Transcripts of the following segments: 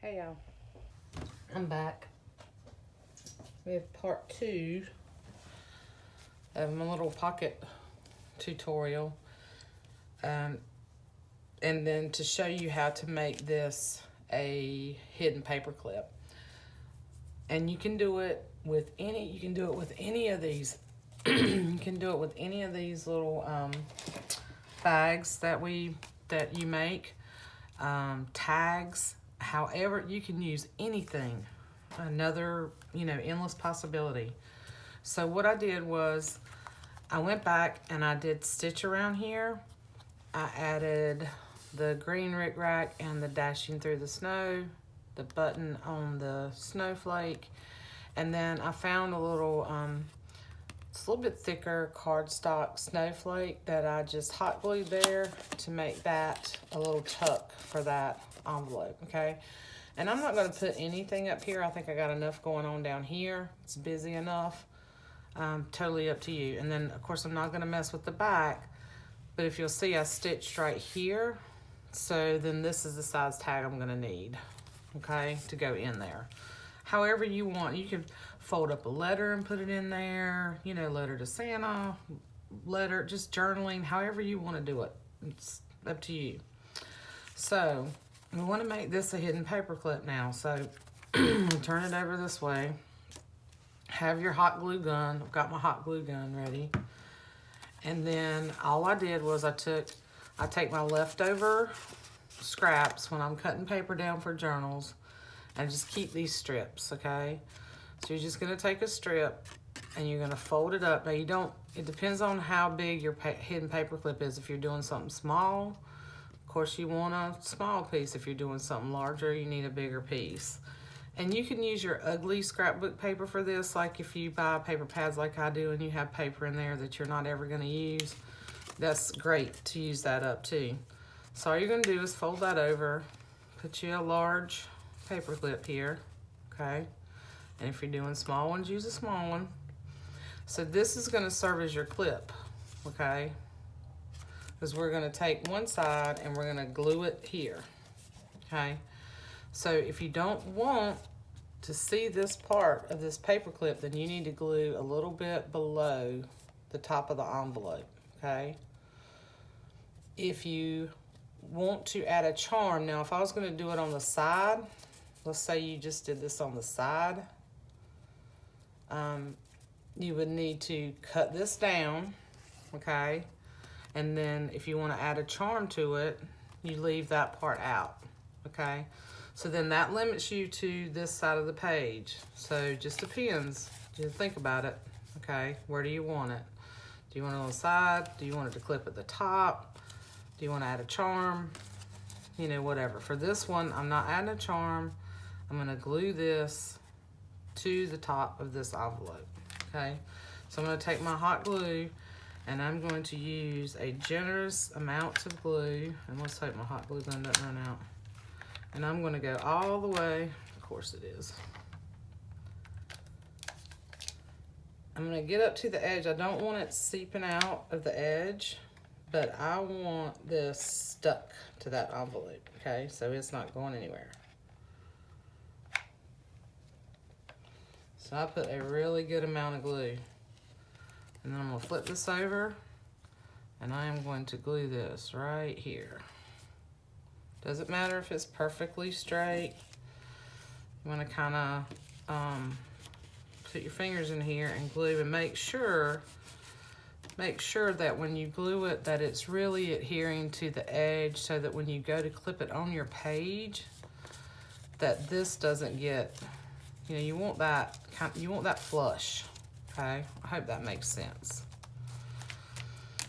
Hey y'all, I'm back with part 2 of my little pocket tutorial, and then to show you how to make this a hidden paper clip. And you can do it with any of these you can do it with any of these little bags that you make, tags. However, you can use anything. Another, endless possibility. So what I did was I went back and I did stitch around here. I added the green rickrack and the dashing through the snow, the button on the snowflake, and then I found a little, it's a little bit thicker cardstock snowflake that I just hot glued there to make that a little tuck for that envelope, okay? And I'm not going to put anything up here. I think I got enough going on down here. It's busy enough. Totally up to you. And then, of course, I'm not going to mess with the back, but if you'll see, I stitched right here. So then this is the size tag I'm going to need, okay, to go in there. However you want. You can fold up a letter and put it in there, letter to Santa, letter, just journaling, however you want to do it. It's up to you. So we want to make this a hidden paper clip now. So turn it over this way. Have your hot glue gun. I've got my hot glue gun ready. And then all I did was I take my leftover scraps when I'm cutting paper down for journals, and just keep these strips, okay? So you're just gonna take a strip and you're gonna fold it up. Now it depends on how big your hidden paper clip is. If you're doing something small, of course you want a small piece. If you're doing something larger, you need a bigger piece. And you can use your ugly scrapbook paper for this, like if you buy paper pads like I do and you have paper in there that you're not ever gonna use, that's great to use that up too. So all you're gonna do is fold that over, put you a large paper clip here, okay? And if you're doing small ones, use a small one. So this is gonna serve as your clip, okay? Because we're gonna take one side and we're gonna glue it here, okay? So if you don't want to see this part of this paper clip, then you need to glue a little bit below the top of the envelope, okay? If you want to add a charm, now if I was gonna do it on the side, let's say you just did this on the side, you would need to cut this down, okay? And then if you want to add a charm to it, you leave that part out, okay? So then that limits you to this side of the page. So it just depends. Just think about it, okay? Where do you want it? Do you want it on the side? Do you want it to clip at the top? Do you want to add a charm? Whatever. For this one, I'm not adding a charm. I'm going to glue this to the top of this envelope, okay? So I'm going to take my hot glue and I'm going to use a generous amount of glue, and let's hope my hot glue gun doesn't run out. And I'm going to go all the way, of course it is. I'm going to get up to the edge. I don't want it seeping out of the edge, but I want this stuck to that envelope, okay? So it's not going anywhere. So I put a really good amount of glue. And then I'm gonna flip this over and I am going to glue this right here. Doesn't matter if it's perfectly straight. You wanna kinda put your fingers in here and glue, and make sure that when you glue it that it's really adhering to the edge, so that when you go to clip it on your page, that this doesn't get, you want that flush, okay? I hope that makes sense.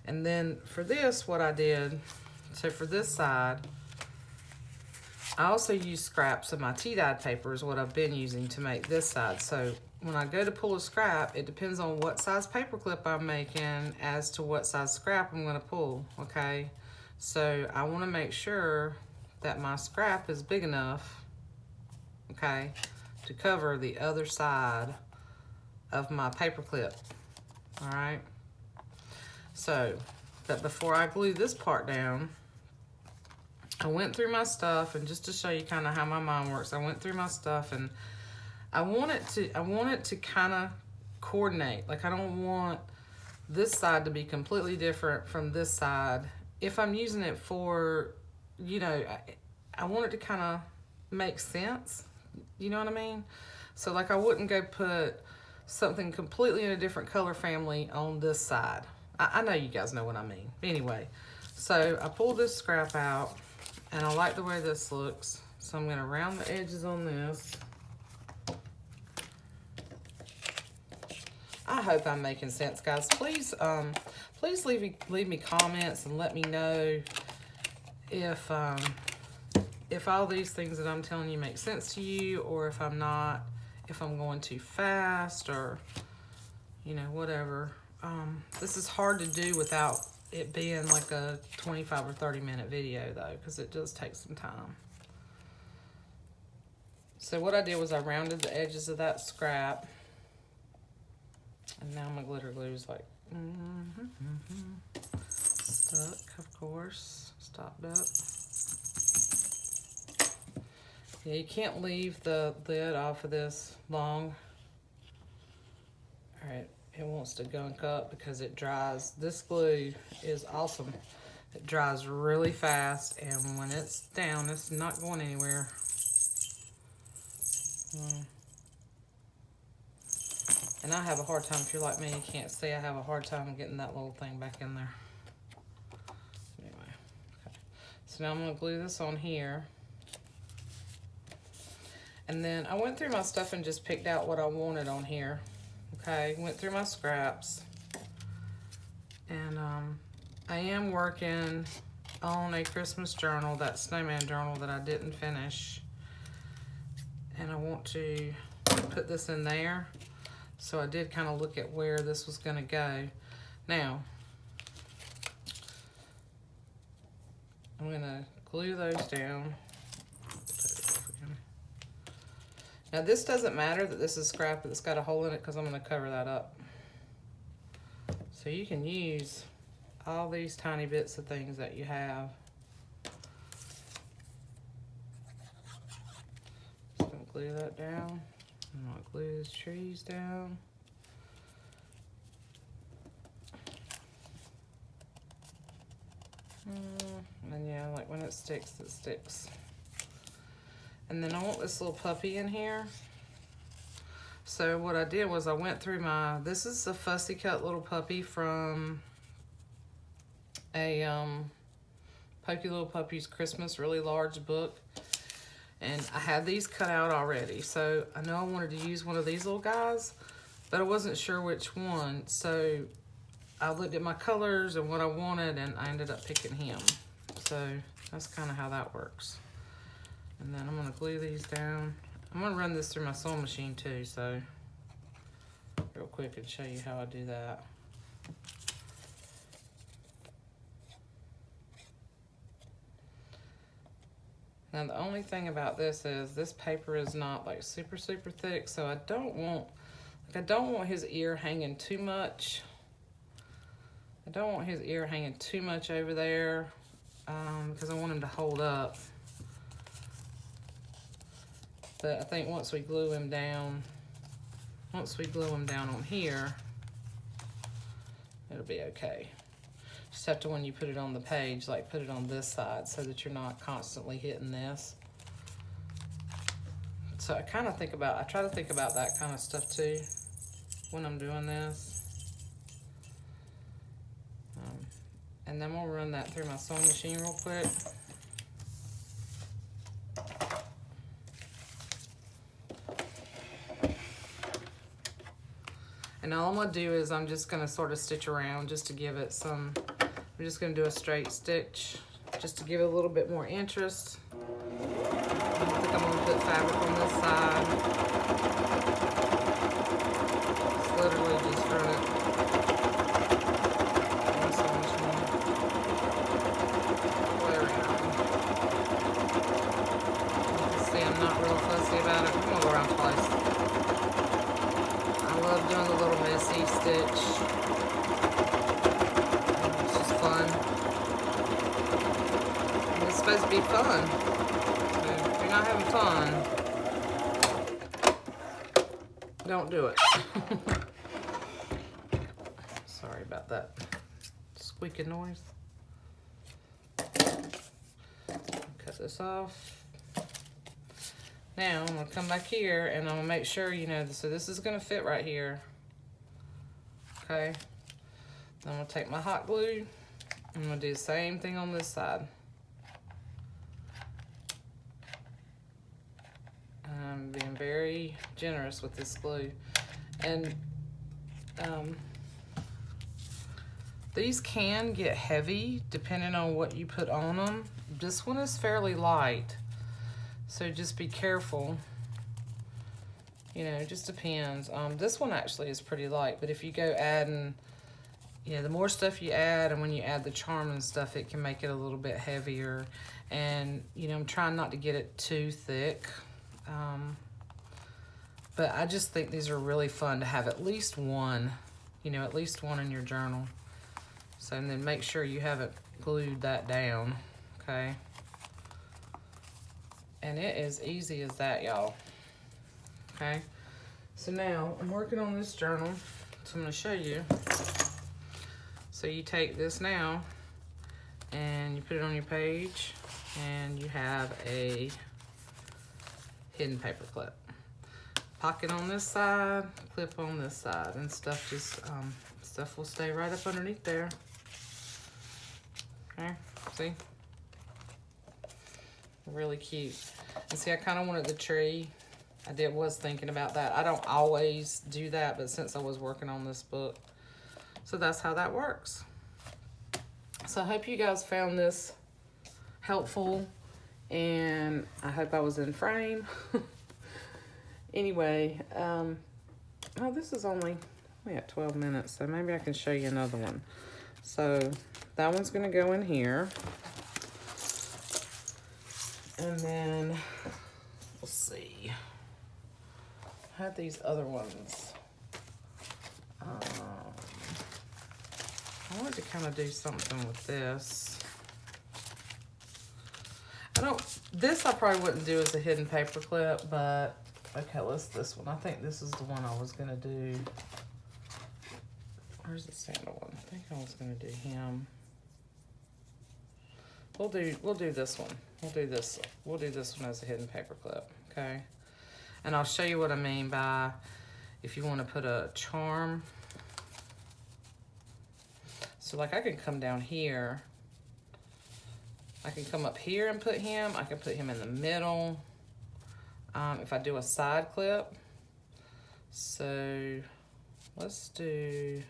And then for this, what I did, so for this side, I also use scraps of my tea-dyed paper is what I've been using to make this side. So when I go to pull a scrap, it depends on what size paper clip I'm making as to what size scrap I'm gonna pull, okay? So I wanna make sure that my scrap is big enough, okay, to cover the other side of my paper clip, all right? So, but before I glue this part down, I went through my stuff, and just to show you kind of how my mind works, I went through my stuff, and I want it to kind of coordinate. Like, I don't want this side to be completely different from this side. If I'm using it for, you know, I want it to kind of make sense. You know what I mean? So, like, I wouldn't go put something completely in a different color family on this side. I know you guys know what I mean. Anyway, so I pulled this scrap out, and I like the way this looks. So I'm going to round the edges on this. I hope I'm making sense, guys. Please, please leave me comments and let me know if all these things that I'm telling you make sense to you, or if I'm not, if I'm going too fast, or, you know, whatever. This is hard to do without it being like a 25 or 30 minute video, though, because it does take some time. So what I did was I rounded the edges of that scrap, and now my glitter glue is like stuck, of course. Stopped up. Yeah, you can't leave the lid off of this long. All right, it wants to gunk up because it dries. This glue is awesome. It dries really fast, and when it's down, it's not going anywhere. And I have a hard time, if you're like me, you can't see, I have a hard time getting that little thing back in there. Anyway, okay. So now I'm gonna glue this on here. And then I went through my stuff and just picked out what I wanted on here. Okay, went through my scraps. And I am working on a Christmas journal, that snowman journal that I didn't finish. And I want to put this in there. So I did kind of look at where this was gonna go. Now, I'm gonna glue those down. Now this doesn't matter that this is scrap that's got a hole in it, because I'm gonna cover that up. So you can use all these tiny bits of things that you have. Just gonna glue that down. I'm gonna glue these trees down. And yeah, like when it sticks, it sticks. And then I want this little puppy in here. So what I did was I went through my, this is a fussy cut little puppy from a Pokey Little Puppies Christmas really large book. And I had these cut out already. So I know I wanted to use one of these little guys, but I wasn't sure which one. So I looked at my colors and what I wanted, and I ended up picking him. So that's kind of how that works. And then I'm gonna glue these down. I'm gonna run this through my sewing machine too, so real quick and show you how I do that. Now the only thing about this is this paper is not like super thick, so I don't want his ear hanging too much. I don't want his ear hanging too much over there because I want him to hold up. But I think once we glue him down on here, it'll be okay. Just have to, when you put it on the page, like put it on this side so that you're not constantly hitting this. So I try to think about that kind of stuff too when I'm doing this. And then we'll run that through my sewing machine real quick. And all I'm gonna do is I'm just gonna sort of stitch around just to give it some, I'm just gonna do a straight stitch just to give it a little bit more interest. I think I'm gonna put fabric on this side. It's literally just run it. Way around. You can see I'm not real fussy about it. I'm gonna go around twice. I love doing the little messy stitch. It's just fun. This supposed to be fun. So if you're not having fun, don't do it. Sorry about that squeaking noise. Cut this off. Now I'm gonna come back here and I'm gonna make sure, you know, so this is gonna fit right here. Okay. Then I'm gonna take my hot glue. I'm gonna do the same thing on this side. I'm being very generous with this glue. And these can get heavy depending on what you put on them. This one is fairly light, so just be careful. You know, it just depends. This one actually is pretty light, but if you go adding, you know, the more stuff you add, and when you add the charm and stuff, it can make it a little bit heavier. And, you know, I'm trying not to get it too thick. But I just think these are really fun to have at least one, you know, at least one in your journal. So, and then make sure you haven't glued that down, okay? And it is easy as that, y'all, okay? So now, I'm working on this journal, so I'm gonna show you. So you take this now, and you put it on your page, and you have a hidden paper clip. Pocket on this side, clip on this side, and stuff just, stuff will stay right up underneath there. Okay, see? Really cute. And see, I kind of wanted the tree. Was thinking about that. I don't always do that, but since I was working on this book, so that's how that works. So I hope you guys found this helpful, and I hope I was in frame. Anyway, oh, this is only at 12 minutes, so maybe I can show you another one. So that one's gonna go in here. And then, we'll see. I had these other ones. I wanted to kind of do something with this. This I probably wouldn't do as a hidden paper clip, but okay, this one. I think this is the one I was gonna do. Where's the Santa one? I think I was gonna do him. We'll do this one. We'll do this one as a hidden paper clip, okay? And I'll show you what I mean by if you want to put a charm. So like I can come down here. I can come up here and put him. I can put him in the middle. If I do a side clip. So let's do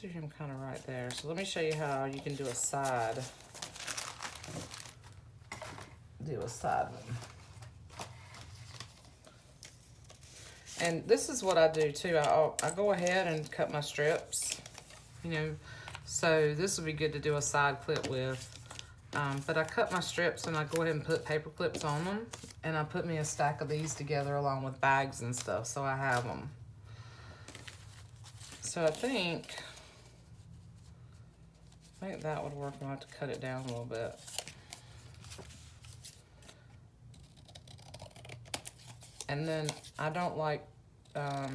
him kind of right there. So let me show you how you can do a side. One. And this is what I do too. I go ahead and cut my strips, you know. So this would be good to do a side clip with. But I cut my strips and I go ahead and put paper clips on them. And I put me a stack of these together along with bags and stuff, so I have them. So I think that would work. I'll have to cut it down a little bit. And then I don't like, I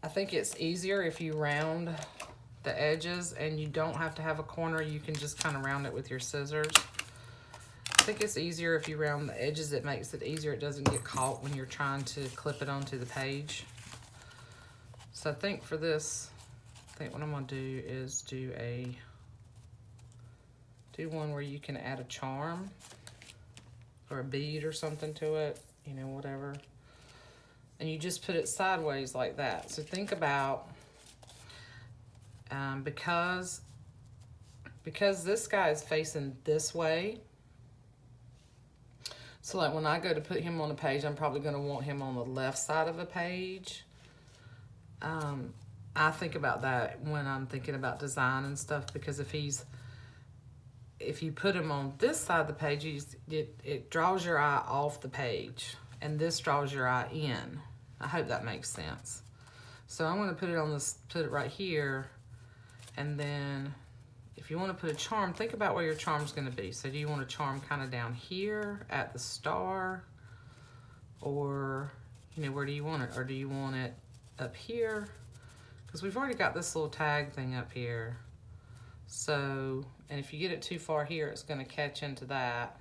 think it's easier if you round the edges and you don't have to have a corner. You can just kind of round it with your scissors. I think it's easier if you round the edges. It makes it easier. It doesn't get caught when you're trying to clip it onto the page. So I think for this, I think what I'm gonna do is do one where you can add a charm or a bead or something to it, you know, whatever. And you just put it sideways like that. So think about, because this guy is facing this way, so like when I go to put him on a page, I'm probably gonna want him on the left side of the page. I think about that when I'm thinking about design and stuff, because if you put him on this side of the page, it draws your eye off the page, and this draws your eye in. I hope that makes sense. So I'm gonna put it right here, and then if you want to put a charm, think about where your charm's going to be. So do you want a charm kind of down here at the star? Or, you know, where do you want it? Or do you want it up here? Because we've already got this little tag thing up here. So, and if you get it too far here, it's going to catch into that.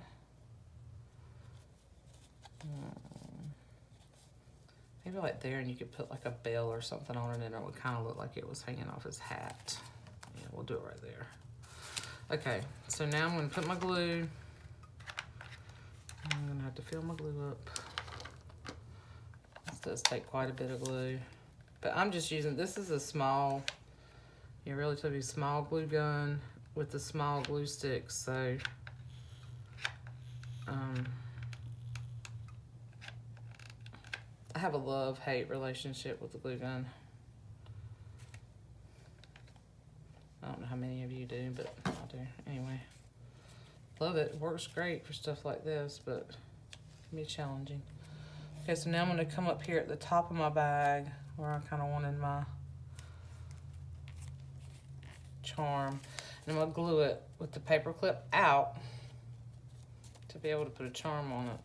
Maybe like there, and you could put like a bell or something on it, and it would kind of look like it was hanging off his hat. Yeah, we'll do it right there. Okay, so now I'm going to put my glue. I'm going to have to fill my glue up. This does take quite a bit of glue. But I'm just using, this is a small, relatively small glue gun with the small glue sticks. So, I have a love-hate relationship with the glue gun. I don't know how many of you do, but I do. Anyway, love it. It works great for stuff like this, but it can be challenging. Okay, so now I'm going to come up here at the top of my bag where I kind of wanted my charm. And I'm going to glue it with the paper clip out to be able to put a charm on it.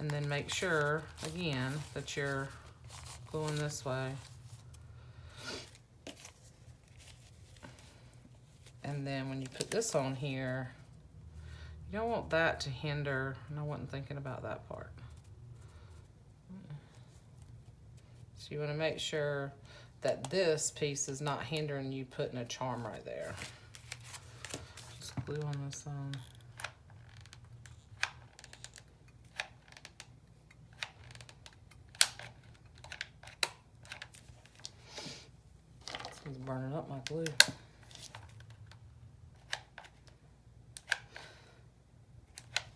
And then make sure, again, that you're gluing this way. And then when you put this on here, you don't want that to hinder, and I wasn't thinking about that part. So you want to make sure that this piece is not hindering you putting a charm right there. Just glue on this on. This is burning up my glue.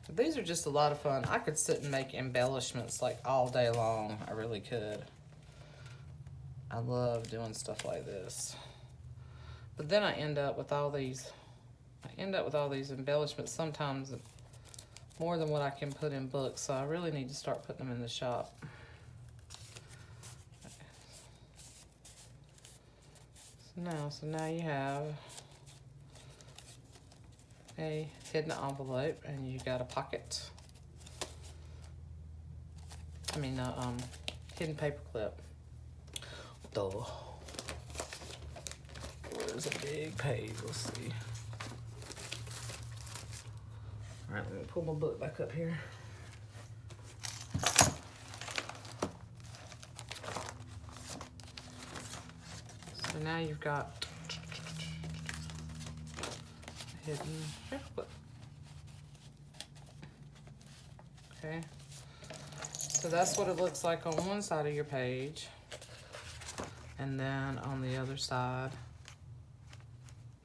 These are just a lot of fun. I could sit and make embellishments like all day long. I really could. I love doing stuff like this. But then I end up with all these, embellishments, sometimes more than what I can put in books. So I really need to start putting them in the shop. So now you have a hidden envelope, and you got a pocket. I mean, hidden paper clip. Duh. Where's a big page? Let's see. All right, let me pull my book back up here. So now you've got hidden paper clip. Okay, so that's what it looks like on one side of your page, and then on the other side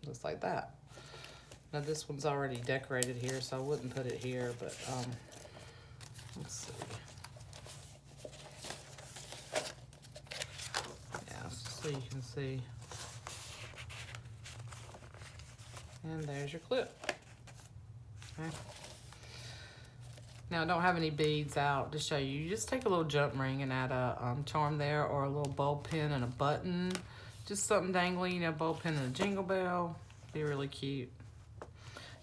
looks like that. Now this one's already decorated here, so I wouldn't put it here, but let's see. Yeah, so you can see. And there's your clip. Okay. Now I don't have any beads out to show you. You just take a little jump ring and add a charm there, or a little bulb pin and a button. Just something dangling, you know, bulb pin and a jingle bell. Be really cute.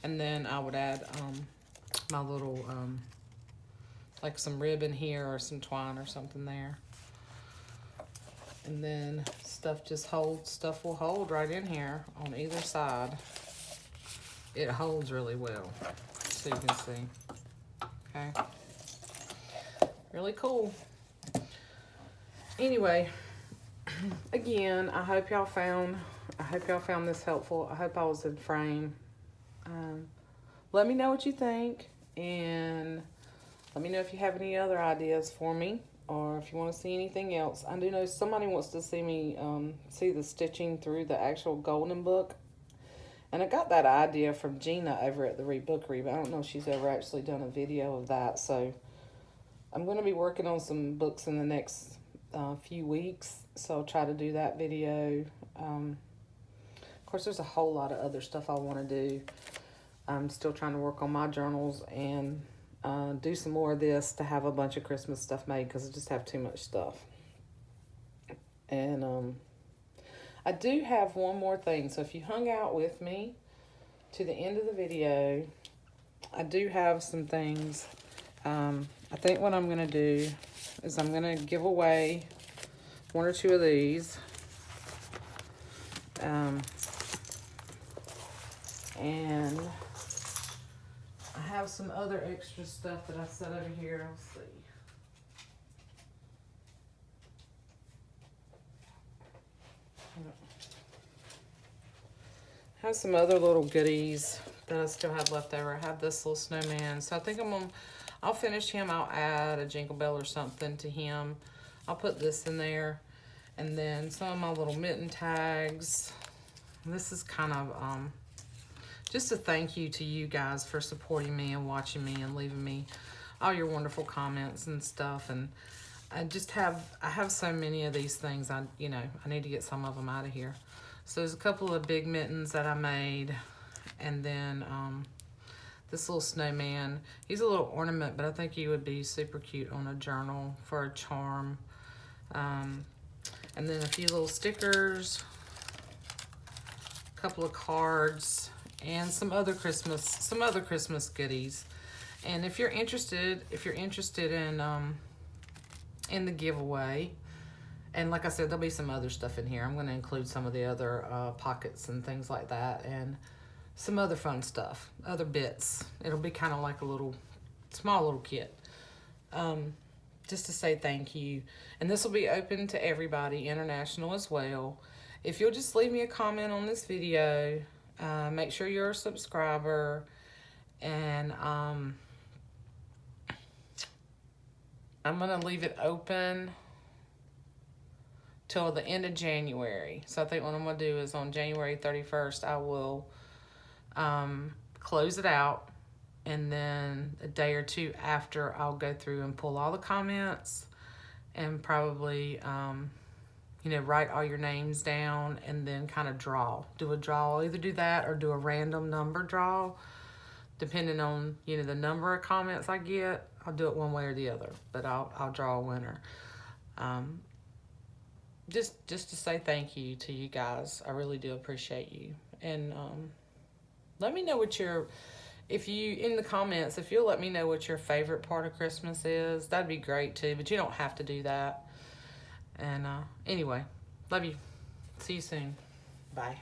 And then I would add my little, like some ribbon here or some twine or something there. And then stuff will hold right in here on either side. It holds really well, so you can see. Okay, really cool. Anyway, again, I hope y'all found this helpful. I hope I was in frame. Let me know what you think, and let me know if you have any other ideas for me, or if you want to see anything else. I do know somebody wants to see me see the stitching through the actual golden book. And I got that idea from Gina over at the ReBookery, but I don't know if she's ever actually done a video of that. So I'm going to be working on some books in the next few weeks, so I'll try to do that video. Of course, there's a whole lot of other stuff I want to do. I'm still trying to work on my journals and do some more of this to have a bunch of Christmas stuff made, because I just have too much stuff. And I do have one more thing. So if you hung out with me to the end of the video, I do have some things. I think what I'm going to do is I'm going to give away one or two of these. And I have some other extra stuff that I set over here. Let's see. I have some other little goodies that I still have left over. I have this little snowman. So I think I'll finish him. I'll add a jingle bell or something to him. I'll put this in there. And then some of my little mitten tags. This is kind of just a thank you to you guys for supporting me and watching me and leaving me all your wonderful comments and stuff. And I have so many of these things. I need to get some of them out of here. So there's a couple of big mittens that I made, and then this little snowman. He's a little ornament, but I think he would be super cute on a journal for a charm. And then a few little stickers, a couple of cards, and some other Christmas goodies. And if you're interested in the giveaway, and like I said, there'll be some other stuff in here. I'm going to include some of the other pockets and things like that, and some other fun stuff, other bits. It'll be kind of like a small little kit, just to say thank you. And this will be open to everybody, international as well. If you'll just leave me a comment on this video, make sure you're a subscriber, and I'm going to leave it open till the end of January. So I think what I'm going to do is on January 31st, I will close it out. And then a day or two after, I'll go through and pull all the comments and probably, write all your names down and then kind of do a draw. I'll either do that or do a random number draw. Depending on, the number of comments I get, I'll do it one way or the other. But I'll draw a winner. Just to say thank you to you guys. I really do appreciate you. And let me know in the comments, if you'll let me know what your favorite part of Christmas is, that'd be great too. But you don't have to do that. And anyway, love you. See you soon. Bye.